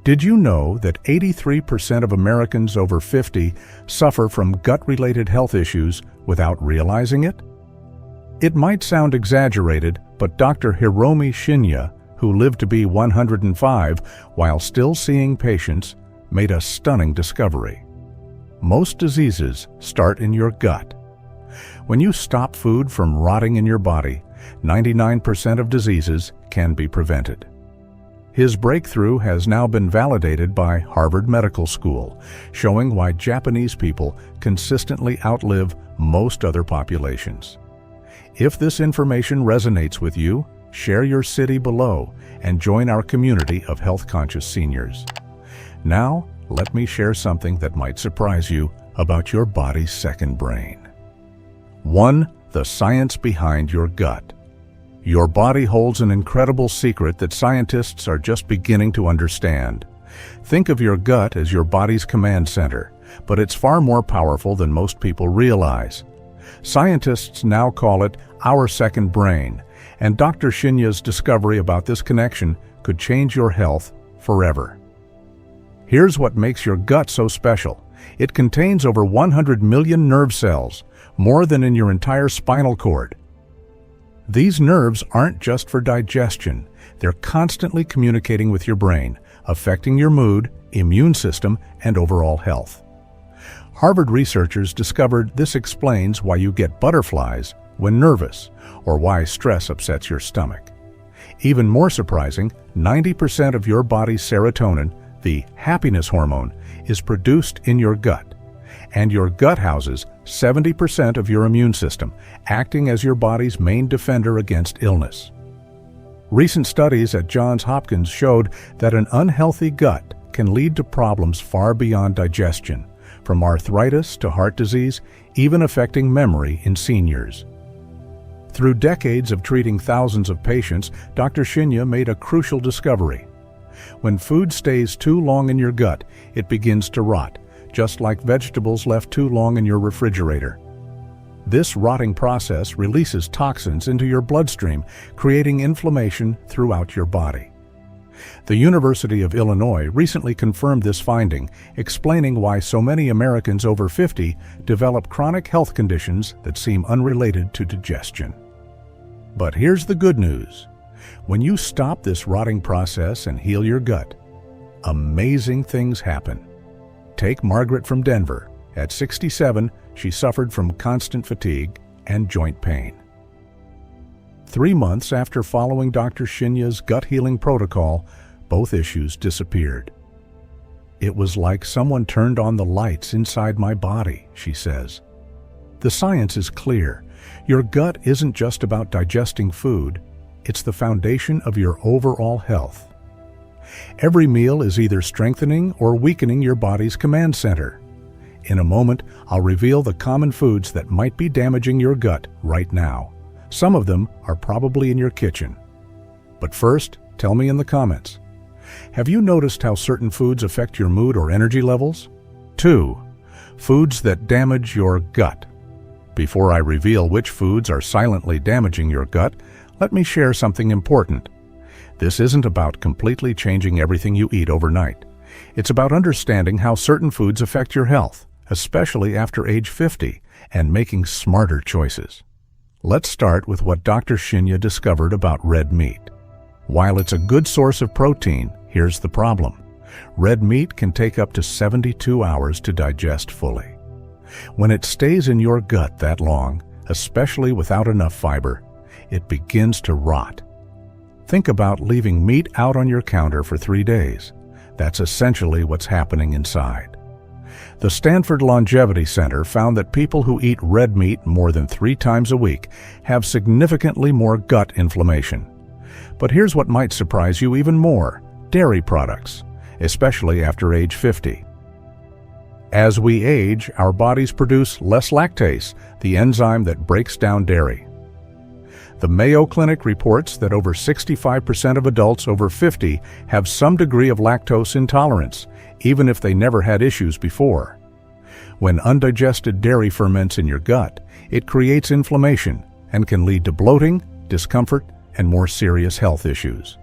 Did you know that 83% of Americans over 50 suffer from gut-related health issues without realizing it? It might sound exaggerated, but Dr. Hiromi Shinya, who lived to be 105 while still seeing patients, made a stunning discovery. Most diseases start in your gut. When you stop food from rotting in your body, 99% of diseases can be prevented. His breakthrough has now been validated by Harvard Medical School, showing why Japanese people consistently outlive most other populations. If this information resonates with you, share your city below and join our community of health-conscious seniors. Now, let me share something that might surprise you about your body's second brain. 1. The science behind your gut. Your body holds an incredible secret that scientists are just beginning to understand. Think of your gut as your body's command center, but it's far more powerful than most people realize. Scientists now call it our second brain, and Dr. Shinya's discovery about this connection could change your health forever. Here's what makes your gut so special. It contains over 100 million nerve cells, more than in your entire spinal cord. These nerves aren't just for digestion. They're constantly communicating with your brain, affecting your mood, immune system, and overall health. Harvard researchers discovered this explains why you get butterflies when nervous, or why stress upsets your stomach. Even more surprising, 90% of your body's serotonin, the happiness hormone, is produced in your gut. And your gut houses 70% of your immune system, acting as your body's main defender against illness. Recent studies at Johns Hopkins showed that an unhealthy gut can lead to problems far beyond digestion, from arthritis to heart disease, even affecting memory in seniors. Through decades of treating thousands of patients, Dr. Shinya made a crucial discovery. When food stays too long in your gut, it begins to rot, just like vegetables left too long in your refrigerator. This rotting process releases toxins into your bloodstream, creating inflammation throughout your body. The University of Illinois recently confirmed this finding, explaining why so many Americans over 50 develop chronic health conditions that seem unrelated to digestion. But here's the good news. When you stop this rotting process and heal your gut, amazing things happen. Take Margaret from Denver. At 67, she suffered from constant fatigue and joint pain. 3 months after following Dr. Shinya's gut healing protocol, both issues disappeared. It was like someone turned on the lights inside my body, she says. The science is clear. Your gut isn't just about digesting food. It's the foundation of your overall health. Every meal is either strengthening or weakening your body's command center. In a moment, I'll reveal the common foods that might be damaging your gut right now. Some of them are probably in your kitchen. But first, tell me in the comments. Have you noticed how certain foods affect your mood or energy levels? 2. Foods that damage your gut. Before I reveal which foods are silently damaging your gut, let me share something important. This isn't about completely changing everything you eat overnight. It's about understanding how certain foods affect your health, especially after age 50, and making smarter choices. Let's start with what Dr. Shinya discovered about red meat. While it's a good source of protein, here's the problem. Red meat can take up to 72 hours to digest fully. When it stays in your gut that long, especially without enough fiber, it begins to rot. Think about leaving meat out on your counter for 3 days. That's essentially what's happening inside. The Stanford Longevity Center found that people who eat red meat more than 3 times a week have significantly more gut inflammation. But here's what might surprise you even more: dairy products, especially after age 50. As we age, our bodies produce less lactase, the enzyme that breaks down dairy. The Mayo Clinic reports that over 65% of adults over 50 have some degree of lactose intolerance, even if they never had issues before. When undigested dairy ferments in your gut, it creates inflammation and can lead to bloating, discomfort, and more serious health issues.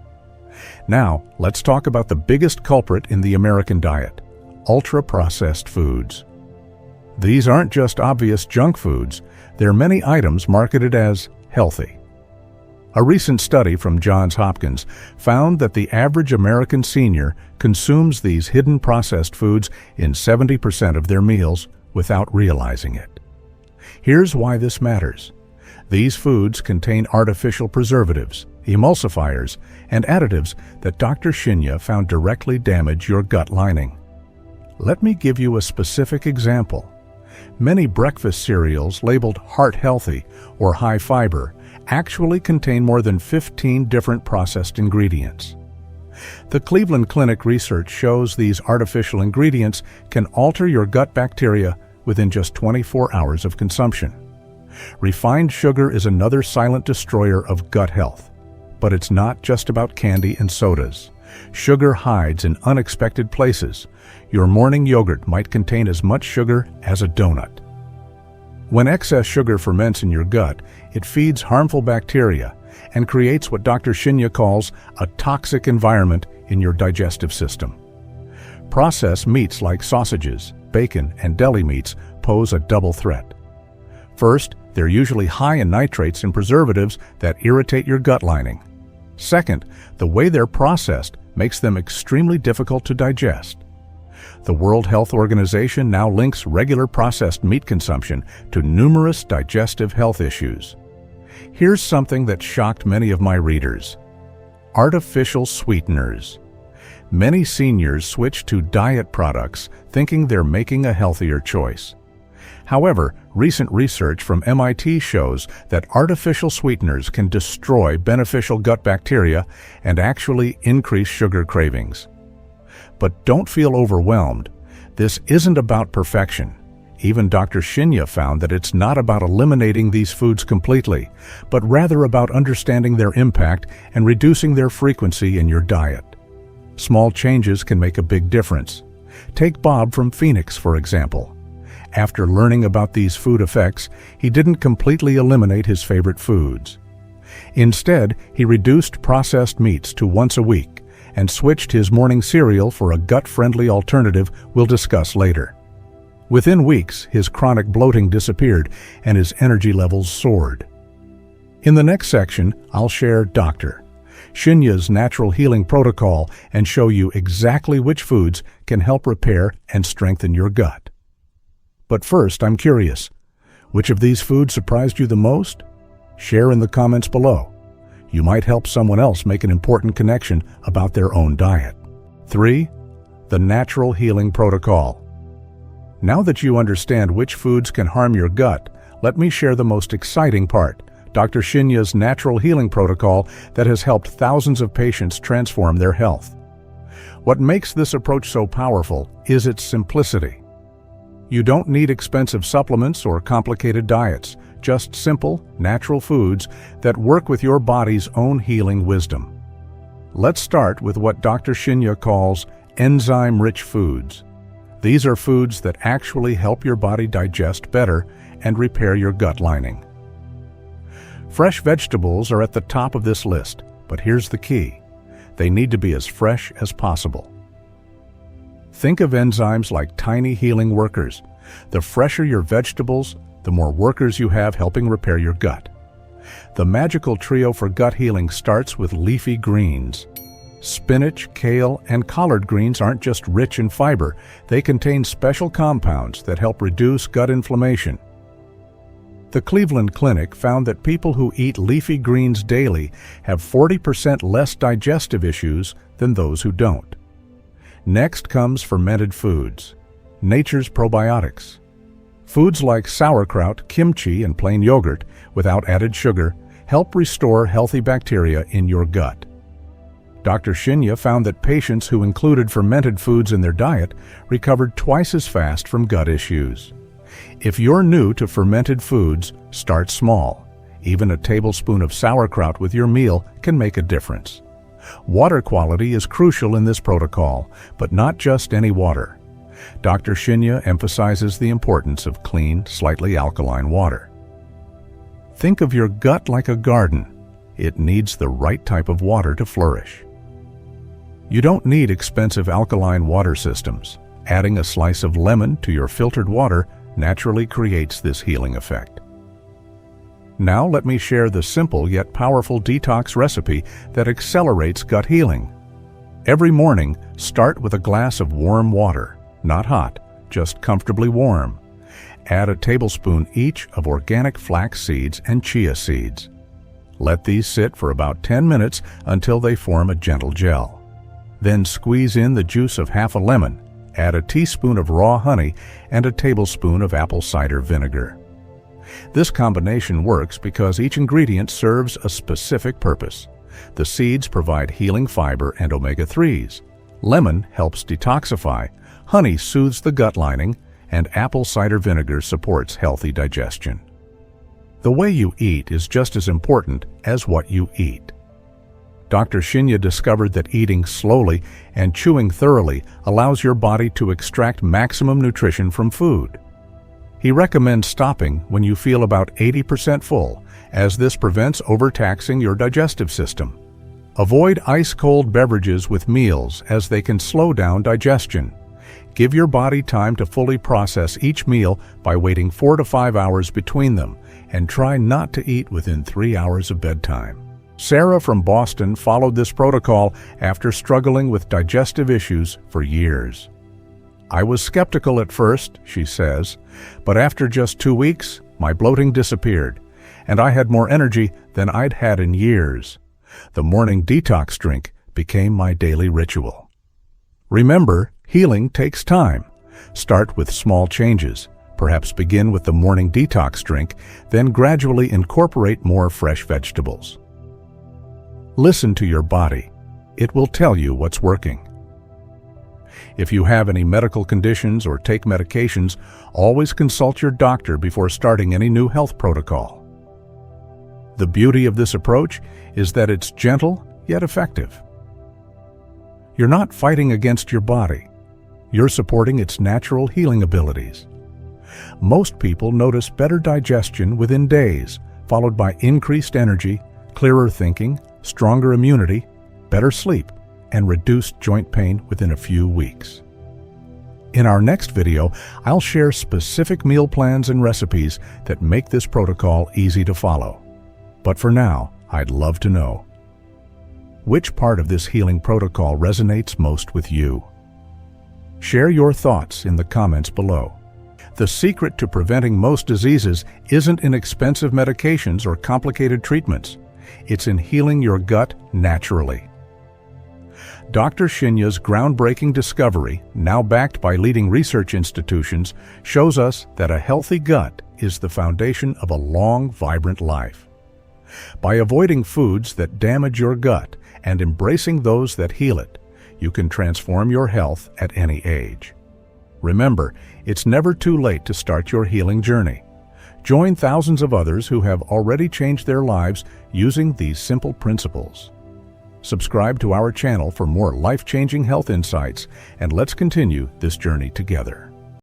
Now, let's talk about the biggest culprit in the American diet: ultra-processed foods. These aren't just obvious junk foods, there are many items marketed as healthy. A recent study from Johns Hopkins found that the average American senior consumes these hidden processed foods in 70% of their meals without realizing it. Here's why this matters. These foods contain artificial preservatives, emulsifiers, and additives that Dr. Shinya found directly damage your gut lining. Let me give you a specific example. Many breakfast cereals labeled heart healthy or high fiber actually contain more than 15 different processed ingredients. The Cleveland Clinic research shows these artificial ingredients can alter your gut bacteria within just 24 hours of consumption. Refined sugar is another silent destroyer of gut health. But it's not just about candy and sodas. Sugar hides in unexpected places. Your morning yogurt might contain as much sugar as a donut. When excess sugar ferments in your gut, it feeds harmful bacteria and creates what Dr. Shinya calls a toxic environment in your digestive system. Processed meats like sausages, bacon, and deli meats pose a double threat. First, they're usually high in nitrates and preservatives that irritate your gut lining. Second, the way they're processed makes them extremely difficult to digest. The World Health Organization now links regular processed meat consumption to numerous digestive health issues. Here's something that shocked many of my readers: artificial sweeteners. Many seniors switch to diet products thinking they're making a healthier choice. However, recent research from MIT shows that artificial sweeteners can destroy beneficial gut bacteria and actually increase sugar cravings. But don't feel overwhelmed. This isn't about perfection. Even Dr. Shinya found that it's not about eliminating these foods completely, but rather about understanding their impact and reducing their frequency in your diet. Small changes can make a big difference. Take Bob from Phoenix, for example. After learning about these food effects, he didn't completely eliminate his favorite foods. Instead, he reduced processed meats to once a week and switched his morning cereal for a gut-friendly alternative we'll discuss later. Within weeks, his chronic bloating disappeared and his energy levels soared. In the next section, I'll share Dr. Shinya's natural healing protocol and show you exactly which foods can help repair and strengthen your gut. But first, I'm curious, which of these foods surprised you the most? Share in the comments below. You might help someone else make an important connection about their own diet. 3. The natural healing protocol. Now that you understand which foods can harm your gut, let me share the most exciting part: Dr. Shinya's natural healing protocol that has helped thousands of patients transform their health. What makes this approach so powerful is its simplicity. You don't need expensive supplements or complicated diets, just simple, natural foods that work with your body's own healing wisdom. Let's start with what Dr. Shinya calls enzyme-rich foods. These are foods that actually help your body digest better and repair your gut lining. Fresh vegetables are at the top of this list, but here's the key: they need to be as fresh as possible. Think of enzymes like tiny healing workers. The fresher your vegetables, the more workers you have helping repair your gut. The magical trio for gut healing starts with leafy greens. Spinach, kale, and collard greens aren't just rich in fiber, they contain special compounds that help reduce gut inflammation. The Cleveland Clinic found that people who eat leafy greens daily have 40% less digestive issues than those who don't. Next comes fermented foods, nature's probiotics. Foods like sauerkraut, kimchi, and plain yogurt, without added sugar, help restore healthy bacteria in your gut. Dr. Shinya found that patients who included fermented foods in their diet recovered twice as fast from gut issues. If you're new to fermented foods, start small. Even a tablespoon of sauerkraut with your meal can make a difference. Water quality is crucial in this protocol, but not just any water. Dr. Shinya emphasizes the importance of clean, slightly alkaline water. Think of your gut like a garden. It needs the right type of water to flourish. You don't need expensive alkaline water systems. Adding a slice of lemon to your filtered water naturally creates this healing effect. Now let me share the simple yet powerful detox recipe that accelerates gut healing. Every morning, start with a glass of warm water, not hot, just comfortably warm. Add a tablespoon each of organic flax seeds and chia seeds. Let these sit for about 10 minutes until they form a gentle gel. Then squeeze in the juice of half a lemon, add a teaspoon of raw honey, and a tablespoon of apple cider vinegar. This combination works because each ingredient serves a specific purpose. The seeds provide healing fiber and omega-3s. Lemon helps detoxify, honey soothes the gut lining, and apple cider vinegar supports healthy digestion. The way you eat is just as important as what you eat. Dr. Shinya discovered that eating slowly and chewing thoroughly allows your body to extract maximum nutrition from food. He recommends stopping when you feel about 80% full, as this prevents overtaxing your digestive system. Avoid ice-cold beverages with meals, as they can slow down digestion. Give your body time to fully process each meal by waiting 4 to 5 hours between them, and try not to eat within 3 hours of bedtime. Sarah from Boston followed this protocol after struggling with digestive issues for years. I was skeptical at first, she says, but after just 2 weeks, my bloating disappeared, and I had more energy than I'd had in years. The morning detox drink became my daily ritual. Remember, healing takes time. Start with small changes. Perhaps begin with the morning detox drink, then gradually incorporate more fresh vegetables. Listen to your body. It will tell you what's working. If you have any medical conditions or take medications, always consult your doctor before starting any new health protocol. The beauty of this approach is that it's gentle yet effective. You're not fighting against your body. You're supporting its natural healing abilities. Most people notice better digestion within days, followed by increased energy, clearer thinking, stronger immunity, better sleep, and reduced joint pain within a few weeks. In our next video, I'll share specific meal plans and recipes that make this protocol easy to follow. But for now, I'd love to know, which part of this healing protocol resonates most with you? Share your thoughts in the comments below. The secret to preventing most diseases isn't in expensive medications or complicated treatments. It's in healing your gut naturally. Dr. Shinya's groundbreaking discovery, now backed by leading research institutions, shows us that a healthy gut is the foundation of a long, vibrant life. By avoiding foods that damage your gut and embracing those that heal it, you can transform your health at any age. Remember, it's never too late to start your healing journey. Join thousands of others who have already changed their lives using these simple principles. Subscribe to our channel for more life-changing health insights, and let's continue this journey together.